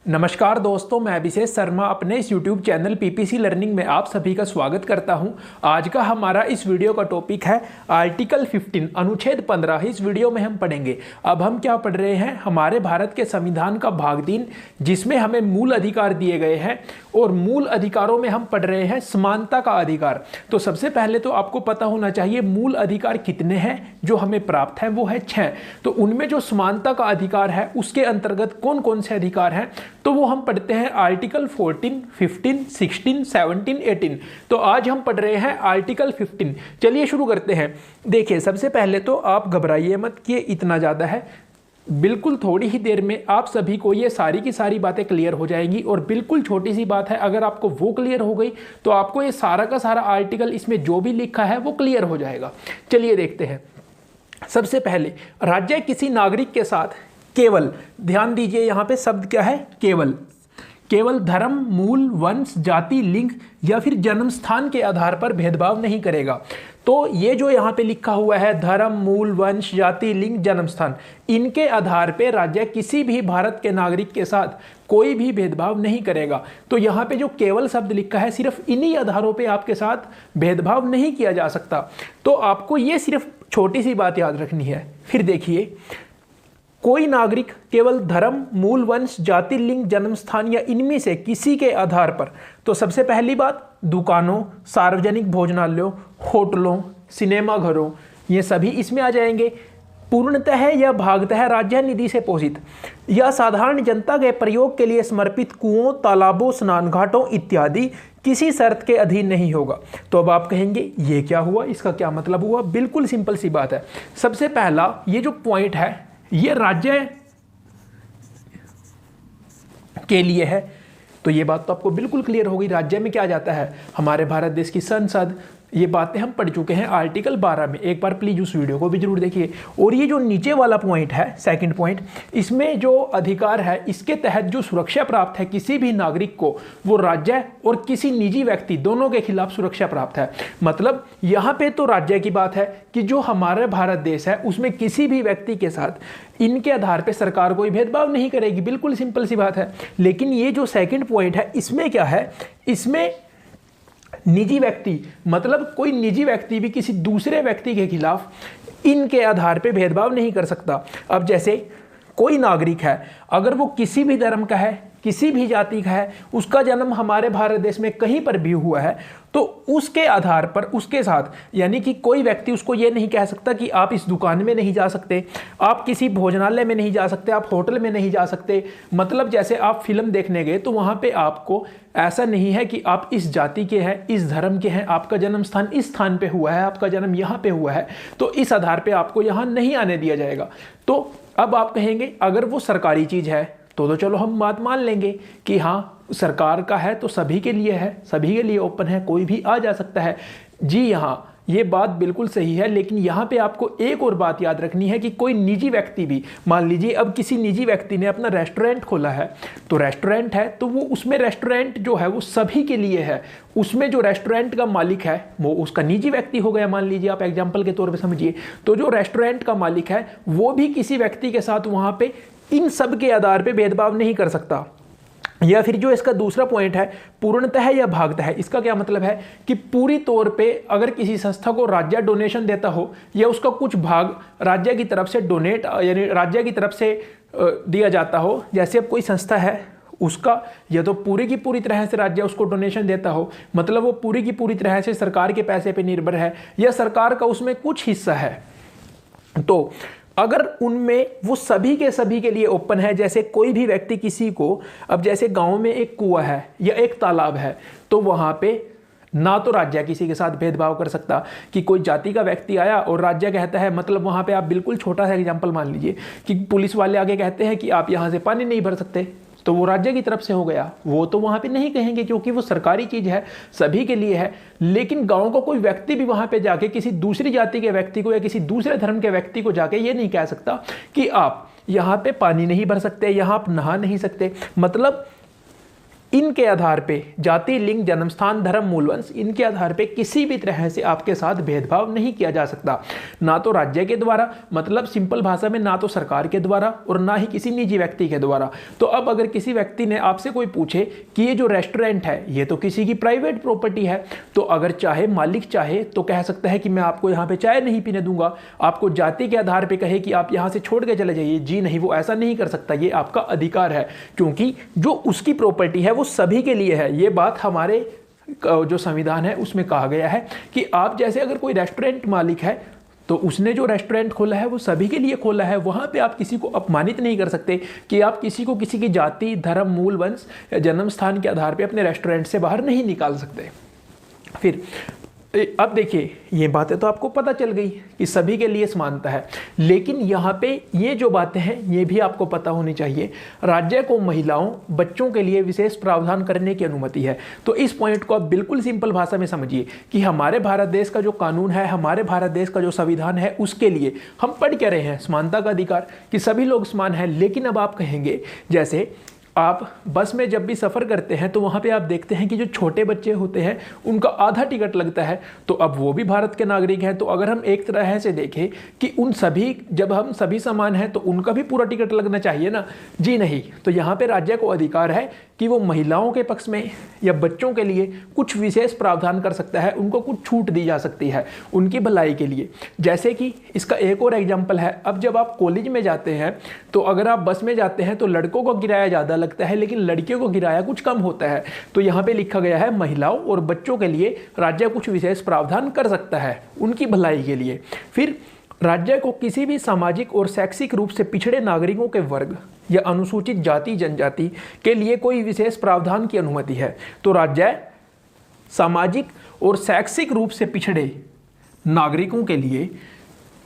नमस्कार दोस्तों, मैं अभिषेक शर्मा अपने इस YouTube चैनल पीपीसी लर्निंग में आप सभी का स्वागत करता हूं। आज का हमारा इस वीडियो का टॉपिक है आर्टिकल 15 अनुच्छेद 15। इस वीडियो में हम पढ़ेंगे। अब हम क्या पढ़ रहे हैं, हमारे भारत के संविधान का भाग 3 जिसमें हमें मूल अधिकार दिए गए हैं और मूल अधिकारों में हम पढ़ रहे हैं समानता का अधिकार। तो सबसे पहले तो आपको पता होना चाहिए मूल अधिकार कितने हैं जो हमें प्राप्त है, वो है 6। तो उनमें जो समानता का अधिकार है उसके अंतर्गत कौन कौन से अधिकार हैं तो वो हम पढ़ते हैं आर्टिकल 14, 15, 16, 17, 18। तो आज हम पढ़ रहे हैं आर्टिकल 15। चलिए शुरू करते हैं। देखिए, सबसे पहले तो आप घबराइए मत कि इतना ज़्यादा है, बिल्कुल थोड़ी ही देर में आप सभी को ये सारी की सारी बातें क्लियर हो जाएंगी। और बिल्कुल छोटी सी बात है, अगर आपको वो क्लियर हो गई तो आपको ये सारा का सारा आर्टिकल इसमें जो भी लिखा है वो क्लियर हो जाएगा। चलिए देखते हैं। सबसे पहले, राज्य किसी नागरिक के साथ केवल, ध्यान दीजिए यहाँ पे शब्द क्या है, केवल धर्म, मूल, वंश, जाति, लिंग या फिर जन्म स्थान के आधार पर भेदभाव नहीं करेगा। तो ये जो यहाँ पे लिखा हुआ है धर्म, मूल, वंश, जाति, लिंग, जन्म स्थान, इनके आधार पे राज्य किसी भी भारत के नागरिक के साथ कोई भी भेदभाव नहीं करेगा। तो यहाँ पे जो केवल शब्द लिखा है, सिर्फ इन्हीं आधारों पे आपके साथ भेदभाव नहीं किया जा सकता। तो आपको ये सिर्फ छोटी सी बात याद रखनी है। फिर देखिए, कोई नागरिक केवल धर्म, मूल, वंश, जाति, लिंग, जन्म स्थान या इनमें से किसी के आधार पर, तो सबसे पहली बात, दुकानों, सार्वजनिक भोजनालयों, होटलों, सिनेमा घरों, ये सभी इसमें आ जाएंगे। पूर्णतः या भागतः राज्य निधि से पोषित या साधारण जनता के प्रयोग के लिए समर्पित कुओं, तालाबों, स्नान घाटों इत्यादि किसी शर्त के अधीन नहीं होगा। तो अब आप कहेंगे ये क्या हुआ, इसका क्या मतलब हुआ? बिल्कुल सिंपल सी बात है। सबसे पहला ये जो पॉइंट है ये राज्य के लिए है, तो ये बात तो आपको बिल्कुल क्लियर हो गई। राज्य में क्या जाता है, हमारे भारत देश की संसद। ये बातें हम पढ़ चुके हैं आर्टिकल 12 में। एक बार प्लीज उस वीडियो को भी जरूर देखिए। और ये जो नीचे वाला पॉइंट है, सेकंड पॉइंट, इसमें जो अधिकार है, इसके तहत जो सुरक्षा प्राप्त है किसी भी नागरिक को, वो राज्य और किसी निजी व्यक्ति दोनों के खिलाफ सुरक्षा प्राप्त है। मतलब यहाँ पे तो राज्य की बात है कि जो हमारे भारत देश है उसमें किसी भी व्यक्ति के साथ इनके आधार पर सरकार कोई भेदभाव नहीं करेगी। बिल्कुल सिंपल सी बात है। लेकिन ये जो सेकंड पॉइंट है, इसमें क्या है, इसमें निजी व्यक्ति, मतलब कोई निजी व्यक्ति भी किसी दूसरे व्यक्ति के खिलाफ इनके आधार पे भेदभाव नहीं कर सकता। अब जैसे कोई नागरिक है, अगर वो किसी भी धर्म का है, किसी भी जाति का है, उसका जन्म हमारे भारत देश में कहीं पर भी हुआ है, तो उसके आधार पर उसके साथ, यानी कि कोई व्यक्ति उसको ये नहीं कह सकता कि आप इस दुकान में नहीं जा सकते, आप किसी भोजनालय में नहीं जा सकते, आप होटल में नहीं जा सकते। मतलब जैसे आप फिल्म देखने गए तो वहाँ पे आपको ऐसा नहीं है कि आप इस जाति के हैं, इस धर्म के हैं, आपका जन्म स्थान इस स्थान पे हुआ है, आपका जन्म यहाँ पे हुआ है, तो इस आधार पे आपको यहाँ नहीं आने दिया जाएगा। तो अब आप कहेंगे अगर वो सरकारी चीज़ है तो चलो हम बात मान लेंगे कि हाँ सरकार का है तो सभी के लिए है, सभी के लिए ओपन है, कोई भी आ जा सकता है। जी यहाँ ये बात बिल्कुल सही है। लेकिन यहाँ पे आपको एक और बात याद रखनी है कि कोई निजी व्यक्ति भी, मान लीजिए अब किसी निजी व्यक्ति ने अपना रेस्टोरेंट खोला है, तो रेस्टोरेंट है तो वो उसमें रेस्टोरेंट जो है वो सभी के लिए है। उसमें जो रेस्टोरेंट का मालिक है वो उसका निजी व्यक्ति हो गया, मान लीजिए आप एग्जाम्पल के तौर पर समझिए। तो जो रेस्टोरेंट का मालिक है वो भी किसी व्यक्ति के साथ वहाँ पे इन सब के आधार पे भेदभाव नहीं कर सकता। या फिर जो इसका दूसरा पॉइंट है पूर्णतः या भागतः, इसका क्या मतलब है कि पूरी तौर पे अगर किसी संस्था को राज्य डोनेशन देता हो या उसका कुछ भाग राज्य की तरफ से डोनेट, यानी राज्य की तरफ से दिया जाता हो, जैसे अब कोई संस्था है उसका या तो पूरी की पूरी तरह से राज्य उसको डोनेशन देता हो, मतलब वो पूरी की पूरी तरह से सरकार के पैसे पे निर्भर है, या सरकार का उसमें कुछ हिस्सा है, तो अगर उनमें वो सभी के लिए ओपन है, जैसे कोई भी व्यक्ति किसी को, अब जैसे गांव में एक कुआं है या एक तालाब है, तो वहां पे ना तो राज्य किसी के साथ भेदभाव कर सकता कि कोई जाति का व्यक्ति आया और राज्य कहता है, मतलब वहां पे आप बिल्कुल छोटा सा एग्जांपल मान लीजिए कि पुलिस वाले आगे कहते हैं कि आप यहां से पानी नहीं भर सकते, तो वो राज्य की तरफ से हो गया, वो तो वहां पे नहीं कहेंगे क्योंकि वो सरकारी चीज है, सभी के लिए है। लेकिन गांव का कोई व्यक्ति भी वहां पे जाके किसी दूसरी जाति के व्यक्ति को या किसी दूसरे धर्म के व्यक्ति को जाके ये नहीं कह सकता कि आप यहाँ पे पानी नहीं भर सकते, यहाँ आप नहा नहीं सकते। मतलब इनके आधार पे, जाति, लिंग, जन्मस्थान, धर्म, मूल वंश, इनके आधार पे किसी भी तरह से आपके साथ भेदभाव नहीं किया जा सकता, ना तो राज्य के द्वारा, मतलब सिंपल भाषा में ना तो सरकार के द्वारा और ना ही किसी निजी व्यक्ति के द्वारा। तो अब अगर किसी व्यक्ति ने आपसे कोई पूछे कि ये जो रेस्टोरेंट है ये तो किसी की प्राइवेट प्रॉपर्टी है, तो अगर चाहे मालिक चाहे तो कह सकता है कि मैं आपको यहाँ पे चाय नहीं पीने दूंगा। आपको जाति के आधार पे कहे कि आप यहाँ से छोड़ के चले जाइए, जी नहीं, वो ऐसा नहीं कर सकता, ये आपका अधिकार है, क्योंकि जो उसकी प्रॉपर्टी है वो सभी के लिए है। ये बात हमारे जो संविधान है उसमें कहा गया है कि आप जैसे अगर कोई रेस्टोरेंट मालिक है तो उसने जो रेस्टोरेंट खोला है वो सभी के लिए खोला है, वहाँ पे आप किसी को अपमानित नहीं कर सकते कि आप किसी को किसी की जाति, धर्म, मूल वंश या जन्म स्थान के आधार पे अपने रेस्टोरेंट से बाहर नहीं निकाल सकते। फिर अब देखिए, ये बातें तो आपको पता चल गई कि सभी के लिए समानता है, लेकिन यहाँ पे ये जो बातें हैं ये भी आपको पता होनी चाहिए। राज्य को महिलाओं, बच्चों के लिए विशेष प्रावधान करने की अनुमति है। तो इस पॉइंट को आप बिल्कुल सिंपल भाषा में समझिए कि हमारे भारत देश का जो कानून है, हमारे भारत देश का जो संविधान है, उसके लिए हम पढ़ क्या रहे हैं, समानता का अधिकार, कि सभी लोग समान हैं। लेकिन अब आप कहेंगे, जैसे आप बस में जब भी सफ़र करते हैं तो वहाँ पे आप देखते हैं कि जो छोटे बच्चे होते हैं उनका आधा टिकट लगता है, तो अब वो भी भारत के नागरिक हैं। तो अगर हम एक तरह से देखें कि उन सभी, जब हम सभी समान हैं तो उनका भी पूरा टिकट लगना चाहिए ना, जी नहीं। तो यहाँ पे राज्य को अधिकार है कि वो महिलाओं के पक्ष में या बच्चों के लिए कुछ विशेष प्रावधान कर सकता है, उनको कुछ छूट दी जा सकती है उनकी भलाई के लिए। जैसे कि इसका एक और एग्जाम्पल है, अब जब आप कॉलेज में जाते हैं तो अगर आप बस में जाते हैं तो लड़कों को किराया ज़्यादा लगता है लेकिन लड़कियों को किराया कुछ कम होता है। तो यहाँ पे लिखा गया है महिलाओं और बच्चों के लिए राज्य कुछ विशेष प्रावधान कर सकता है उनकी भलाई के लिए। फिर राज्य को किसी भी सामाजिक और शैक्षिक रूप से पिछड़े नागरिकों के वर्ग या अनुसूचित जाति जनजाति के लिए कोई विशेष प्रावधान की अनुमति है। तो राज्य सामाजिक और शैक्षिक रूप से पिछड़े नागरिकों के लिए,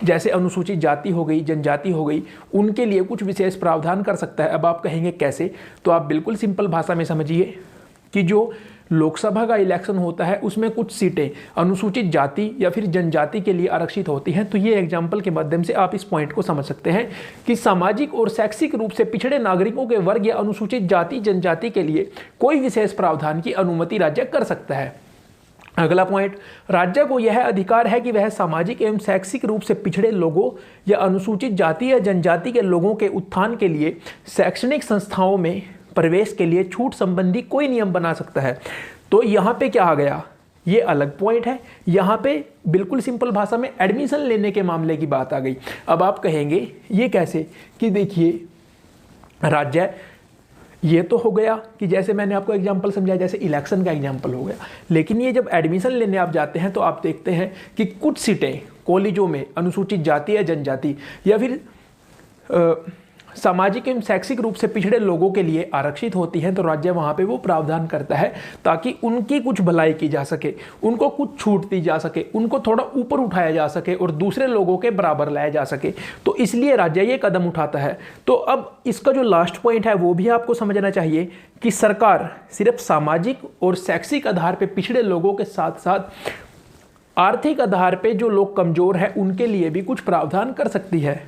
जैसे अनुसूचित जाति हो गई, जनजाति हो गई, उनके लिए कुछ विशेष प्रावधान कर सकता है। अब आप कहेंगे कैसे, तो आप बिल्कुल सिंपल भाषा में समझिए कि जो लोकसभा का इलेक्शन होता है उसमें कुछ सीटें अनुसूचित जाति या फिर जनजाति के लिए आरक्षित होती हैं। तो ये एग्जाम्पल के माध्यम से आप इस पॉइंट को समझ सकते हैं कि सामाजिक और शैक्षिक रूप से पिछड़े नागरिकों के वर्ग या अनुसूचित जाति जनजाति के लिए कोई विशेष प्रावधान की अनुमति राज्य कर सकता है। अगला पॉइंट, राज्य को यह अधिकार है कि वह सामाजिक एवं शैक्षिक रूप से पिछड़े लोगों या अनुसूचित जाति या जनजाति के लोगों के उत्थान के लिए शैक्षणिक संस्थाओं में प्रवेश के लिए छूट संबंधी कोई नियम बना सकता है। तो यहाँ पे क्या आ गया, ये अलग पॉइंट है। यहाँ पे बिल्कुल सिंपल भाषा में एडमिशन लेने के मामले की बात आ गई। अब आप कहेंगे ये कैसे, कि देखिए राज्य, ये तो हो गया कि जैसे मैंने आपको एग्जांपल समझाया, जैसे इलेक्शन का एग्जांपल हो गया, लेकिन ये जब एडमिशन लेने आप जाते हैं तो आप देखते हैं कि कुछ सीटें कॉलेजों में अनुसूचित जाति या जनजाति या फिर सामाजिक एवं शैक्षिक रूप से पिछड़े लोगों के लिए आरक्षित होती हैं। तो राज्य वहाँ पे वो प्रावधान करता है ताकि उनकी कुछ भलाई की जा सके, उनको कुछ छूट दी जा सके, उनको थोड़ा ऊपर उठाया जा सके और दूसरे लोगों के बराबर लाया जा सके। तो इसलिए राज्य ये कदम उठाता है। तो अब इसका जो लास्ट पॉइंट है वो भी आपको समझना चाहिए कि सरकार सिर्फ सामाजिक और शैक्षिक आधार पर पिछड़े लोगों के साथ साथ आर्थिक आधार पर जो लोग कमज़ोर हैं उनके लिए भी कुछ प्रावधान कर सकती है।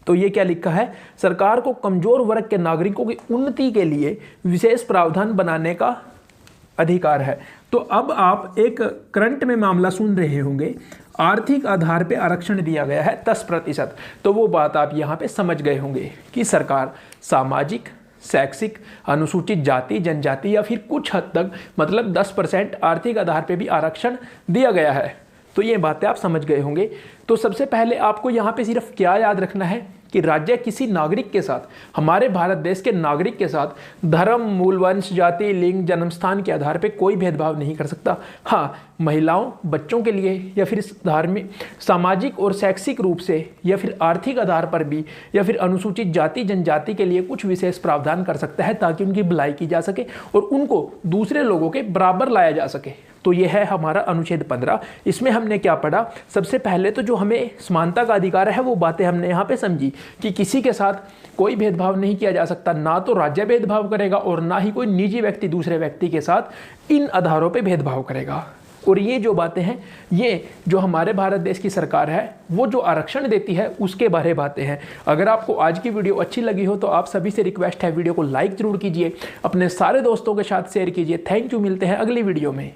तो ये क्या लिखा है, सरकार को कमजोर वर्ग के नागरिकों की उन्नति के लिए विशेष प्रावधान बनाने का अधिकार है। तो अब आप एक करंट में मामला सुन रहे होंगे, आर्थिक आधार पे आरक्षण दिया गया है 10%। तो वो बात आप यहाँ पे समझ गए होंगे कि सरकार सामाजिक, शैक्षिक, अनुसूचित जाति जनजाति या फिर कुछ हद तक मतलब 10% आर्थिक आधार पे भी आरक्षण दिया गया है। तो ये बातें आप समझ गए होंगे। तो सबसे पहले आपको यहाँ पे सिर्फ क्या याद रखना है कि राज्य किसी नागरिक के साथ, हमारे भारत देश के नागरिक के साथ धर्म, मूल वंश, जाति, लिंग, जन्मस्थान के आधार पे कोई भेदभाव नहीं कर सकता। हाँ, महिलाओं, बच्चों के लिए या फिर धार्मिक, सामाजिक और शैक्षिक रूप से या फिर आर्थिक आधार पर भी या फिर अनुसूचित जाति जनजाति के लिए कुछ विशेष प्रावधान कर सकता है ताकि उनकी भलाई की जा सके और उनको दूसरे लोगों के बराबर लाया जा सके। तो यह है हमारा अनुच्छेद 15। इसमें हमने क्या पढ़ा, सबसे पहले तो जो हमें समानता का अधिकार है वो बातें हमने यहाँ पे समझी कि किसी के साथ कोई भेदभाव नहीं किया जा सकता, ना तो राज्य भेदभाव करेगा और ना ही कोई निजी व्यक्ति दूसरे व्यक्ति के साथ इन आधारों पे भेदभाव करेगा। और ये जो बातें हैं, ये जो हमारे भारत देश की सरकार है वो जो आरक्षण देती है उसके बारे में बातें हैं। अगर आपको आज की वीडियो अच्छी लगी हो तो आप सभी से रिक्वेस्ट है, वीडियो को लाइक जरूर कीजिए, अपने सारे दोस्तों के साथ शेयर कीजिए। थैंक यू, मिलते हैं अगली वीडियो में।